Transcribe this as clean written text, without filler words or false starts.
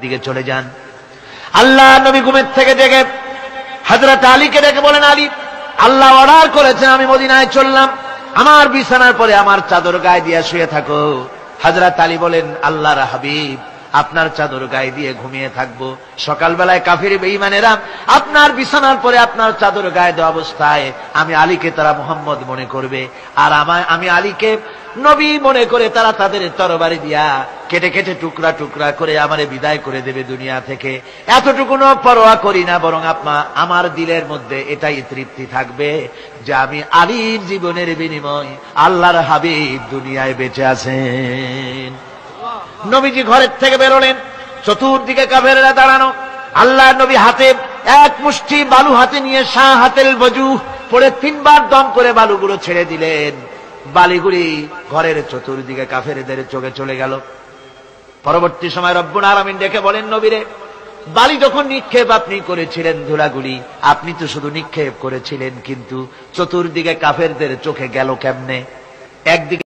দিকে চলে যান। আল্লাহ নবী ঘুমের থেকে জেগে হযরত আলীকে ডেকে বলেন, আলী, আল্লাহ অর্ডার করেছেন আমি মদিনায় চললাম, আমার বিছানার পরে আমার চাদর গায়ে দিয়ে শুয়ে থাকো। হযরত আলী বলেন, আল্লাহর হাবিব, আপনার চাদর গায়ে দিয়ে ঘুমিয়ে থাকবো, সকালবেলায় কাফির বেঈমানেরা আপনার বিছানার পরে আপনার চাদর গায়ে দেওয়া অবস্থায় আমি আলীকে তারা মুহাম্মদ মনে করবে, আর আমি আলীকে নবী মনে করে তারা তাদের তরবারি দিয়া কেটে কেটে টুকরা টুকরা করে আমারে বিদায় করে দেবে দুনিয়া থেকে। এতটুকুনো পরোয়া করি না, বরং আমার দিলের মধ্যে এটাই তৃপ্তি থাকবে যে আমি আলীর জীবনের বিনিময় আল্লাহর হাবিব দুনিয়ায় বেঁচে আছেন। নবীজি ঘরের থেকে বেরোলেন, চতুর্দিকে কাফেররা দাঁড়ানো। আল্লাহ নবী হাতে এক মুষ্টি বালু হাতে নিয়ে শাহ হাতেল বজু পড়ে 3 বার দম করে বালুগুলো ছেড়ে দিলেন। বালিগুলি ঘরের চতুর্দিকে কাফেরদের চোখে চলে গেল। পরবর্তী সময় রব্বুল আলামিন ডেকে বলেন, নবীরে, বালি যখন নিক্ষেপ আপনি করেছিলেন ধুলাগুলি, আপনি তো শুধু নিক্ষেপ করেছিলেন, কিন্তু চতুর্দিকে কাফেরদের চোখে গেল কেমনে? একদিকে